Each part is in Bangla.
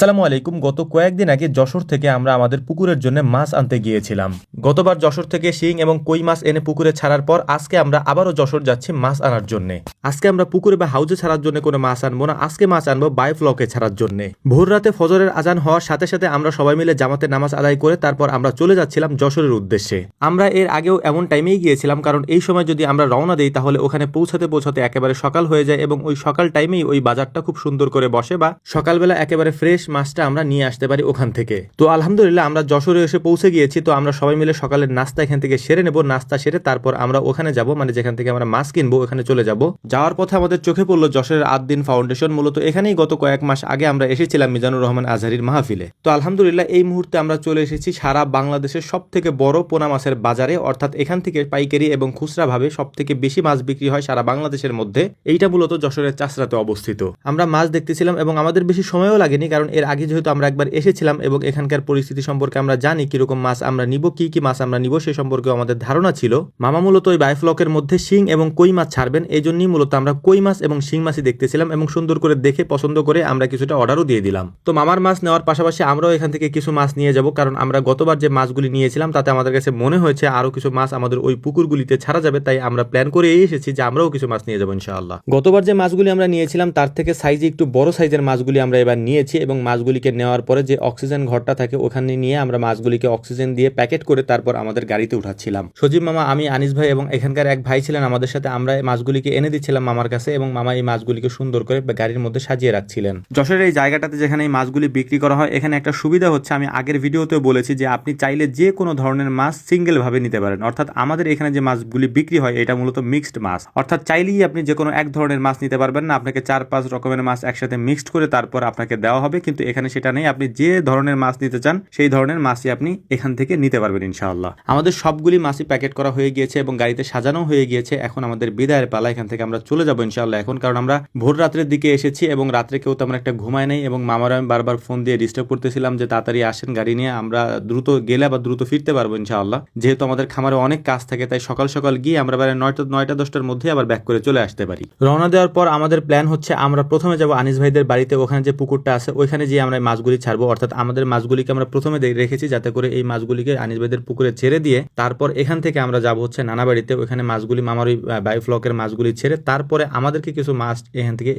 আসসালামু আলাইকুম। গত কয়েকদিন আগে যশোর থেকে আমরা আমাদের পুকুরের জন্য মাছ আনতে গিয়েছিলাম। গতবার যশোর থেকে শিং এবং কই মাছ এনে পুকুরে ছাড়ার পর আজকে আমরা আবারও যশোর যাচ্ছি মাছ আনার জন্য। আজকে আমরা পুকুরে বা হাউজে ছাড়ার জন্য কোনো মাছ আনবো না, আজকে মাছ আনবো বায়োফ্লকে ছাড়ার জন্য। ভোর রাতে ফজরের আজান হওয়ার সাথে সাথে আমরা সবাই মিলে জামাতে নামাজ আদায় করে তারপর আমরা চলে যাচ্ছিলাম যশোরের উদ্দেশ্যে। আমরা এর আগেও এমন টাইমেই গিয়েছিলাম, কারণ এই সময় যদি আমরা রওনা দিই তাহলে ওখানে পৌঁছাতে পৌঁছাতে একেবারে সকাল হয়ে যায় এবং ওই সকাল টাইমেই ওই বাজারটা খুব সুন্দর করে বসে বা সকালবেলা একেবারে ফ্রেশ মাছটা আমরা নিয়ে আসতে পারি ওখান থেকে। তো আলহামদুলিল্লাহ আমরা যশোরে এসে পৌঁছে গিয়েছি। তো আমরা সবাই মিলে সকালের নাস্তা এখান থেকে সেরে নেব, নাস্তা সেরে তারপর আমরা ওখানে যাব, মানে যেখান থেকে আমরা মাছ কিনবো ওখানে চলে যাব। যাওয়ার পথে আমাদের চোখে পড়লো যশোরের আদ্দিন ফাউন্ডেশন। মূলত এখানেই গত কয়েক মাস আগে আমরা এসেছিলাম মিজানুর রহমান আজহারির মাহফিলে। তো আলহামদুলিল্লাহ এই মুহূর্তে আমরা চলে এসেছি সারা বাংলাদেশের সব থেকে বড় পোনা মাছের বাজারে, অর্থাৎ এখান থেকে পাইকারি এবং খুচরা ভাবে সব থেকে বেশি মাছ বিক্রি হয় সারা বাংলাদেশের মধ্যে। এইটা মূলত যশোরের চাষরাতে অবস্থিত। আমরা মাছ দেখতেছিলাম এবং আমাদের বেশি সময়ও লাগেনি, কারণ এর আগে যেহেতু আমরা একবার এসেছিলাম এবং এখানকার পরিস্থিতি সম্পর্কে আমরা জানি কিরকম মাছ আমরা নিব, কি কি মাছ আমরা নিব সে সম্পর্কে আমাদের ধারণা ছিল। মামা মূলত ওই বায়োফ্লকের মধ্যে শিং এবং কই মাছ ছাড়বেন, এই জন্যই মূলত আমরা কই মাছ এবং শিং মাছই দেখতেছিলাম এবং সুন্দর করে দেখে পছন্দ করে আমরা কিছুটা অর্ডারও দিয়ে দিলাম। তো মামার মাছ নেওয়ার পাশাপাশি আমরাও এখান থেকে কিছু মাছ নিয়ে যাব, কারণ আমরা গতবার যে মাছগুলি নিয়েছিলাম তাতে আমাদের কাছে মনে হয়েছে আরো কিছু মাছ আমাদের ওই পুকুরগুলিতে ছাড়া যাবে, তাই আমরা প্ল্যান করে এসেছি যে আমরাও কিছু মাছ নিয়ে যাবো ইনশাআল্লাহ। গতবার যে মাছগুলি আমরা নিয়েছিলাম তার থেকে সাইজে একটু বড় সাইজের মাছগুলি আমরা এবার নিয়েছি এবং মাছগুলিকে নেওয়ার পরে যে অক্সিজেন ঘরটা থাকে ওখানে নিয়ে আমরা মাছগুলিকে অক্সিজেন দিয়ে প্যাকেট করে তারপর আমাদের গাড়িতে উঠাচ্ছিলাম। সজীব মামা, আমি, আনিস ভাই এবং এখানকার এক ভাই ছিলেন আমাদের সাথে, আমরা এই মাছগুলিকে এনে দিচ্ছিলাম মামার কাছে এবং মামা এই মাছগুলিকে সুন্দর করে গাড়ির মধ্যে সাজিয়ে রাখছিলেন। যশোরের এই জায়গাটাতে যেখানে এই মাছগুলি বিক্রি করা হয় এখানে একটা সুবিধা হচ্ছে, আমি আগের ভিডিওতেও বলেছি যে আপনি চাইলে যে কোনো ধরনের মাছ সিঙ্গেল ভাবে নিতে পারেন। অর্থাৎ আমাদের এখানে যে মাছগুলি বিক্রি হয় এটা মূলত মিক্সড মাছ, অর্থাৎ চাইলেই আপনি যে কোনো এক ধরনের মাছ নিতে পারবেন না, আপনাকে 4-5 রকমের মাছ একসাথে মিক্সড করে তারপর আপনাকে দেওয়া হবে। কিন্তু এখানে সেটা নেই, আপনি যে ধরনের মাছ নিতে চান সেই ধরনের মাছই আপনি এখান থেকে নিতে পারবেন ইনশাআল্লাহ। আমাদের সবগুলি মাছই প্যাকেট করা হয়ে গিয়েছে এবং গাড়িতে সাজানো হয়ে গিয়েছে। এখন আমাদের বিদায়ের পালা, এখান থেকে আমরা চলে যাবো ইনশাআল্লাহ এখন, কারণ আমরা ভোর রাত্রের দিকে এসেছি এবং রাত্রে কেউ তেমন একটা ঘুমায় নেই এবং মামারা আমি বারবার ফোন দিয়ে ডিস্টার্ব করতেছিলাম যে তাড়াতাড়ি আসেন গাড়ি নিয়ে, আমরা দ্রুত গেলে আবার দ্রুত ফিরতে পারবো ইনশাআল্লাহ। যেহেতু আমাদের খামারে অনেক কাজ থাকে তাই সকাল সকাল গিয়ে আমরা প্রায় 9টা-10টার মধ্যে আবার ব্যাক করে চলে আসতে পারি। রওনা দেওয়ার পর আমাদের প্ল্যান হচ্ছে আমরা প্রথমে যাব আনিস ভাইদের বাড়িতে, ওখানে যে পুকুরটা আছে ওইখানে গিয়ে আমরা মাছগুলি ছাড়বো। অর্থাৎ আমাদের মাছগুলিকে আমরা প্রথমে রেখেছি যাতে করে এই মাছগুলিকে আনিস ভাইদের পুকুরে ছেড়ে দিয়ে তারপর এখান থেকে আমরা যাব হচ্ছে নানা বাড়িতে, ওখানে মাছগুলি মামার ওই বায়োফ্লকের মাছগুলি ছেড়ে তারপরে আমাদেরকে কিছু মাছ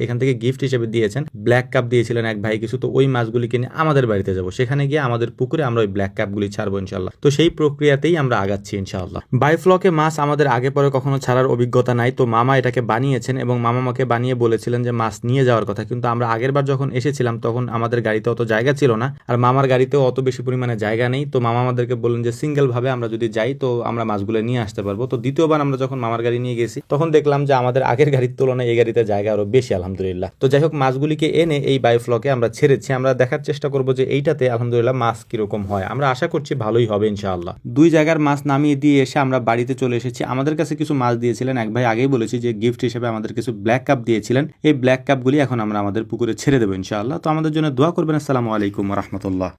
এখান থেকে গিফট হিসেবে দিয়েছেন। ব্ল্যাক কাপ দিয়েছিলেন এক ভাই কিছু, তো ওই মাছগুলিকে নিয়ে আমাদের বাড়িতে যাব, সেখানে গিয়ে আমাদের পুকুরে আমরা ওই ব্ল্যাক কাপগুলি ছাড়বো ইনশাআল্লাহ। তো সেই প্রক্রিয়াতেই আমরা আগাচ্ছি ইনশাআল্লাহ। বায়োফ্লকে মাছ আমাদের আগে পরে কখনো ছাড়ার অভিজ্ঞতা নাই, তো মামা এটাকে বানিয়েছেন এবং মামা আমাকে বানিয়ে বলেছিলেন যে মাছ নিয়ে যাওয়ার কথা, কিন্তু আমরা আগের বার যখন এসেছিলাম তখন আমাদের গাড়িতে অত জায়গা ছিল না আর মামার গাড়িতেও অত বেশি পরিমাণে জায়গা নেই। তো মামা আমাদেরকে বললেন যে সিঙ্গেল ভাবে আমরা যদি যাই তো আমরা মাছগুলো নিয়ে আসতে পারবো। তো দ্বিতীয়বার আমরা যখন মামার গাড়ি নিয়ে গেছি তখন দেখলাম যে আমাদের আগের গাড়ির তুলনায় এই গাড়িতে জায়গা আরো বেশি আলহামদুলিল্লাহ। তো যাই হোক, মাছগুলিকে এনে এই বায়োফ্লকে আমরা ছেড়েছি, আমরা দেখার চেষ্টা করবো যে এইটাতে আলহামদুলিল্লাহ মাছ কিরকম হয়। আমরা আশা করছি ভালোই হবে ইনশাআল্লাহ। দুই জায়গার মাছ নামিয়ে দিয়ে এসে আমরা বাড়িতে চলে এসেছি। আমাদের কাছে কিছু মাছ দিয়েছিলেন এক ভাই, আগেই বলেছি যে গিফট হিসেবে আমাদের কিছু ব্ল্যাক কাপ দিয়েছিলেন। এই ব্ল্যাক কাপগুলি এখন আমরা আমাদের পুকুরে ছেড়ে দেবো ইনশাআল্লাহ। তো আমাদের জন্য দোয়া করবেন। আসসালামু আলাইকুম ওয়া রাহমাতুল্লাহ।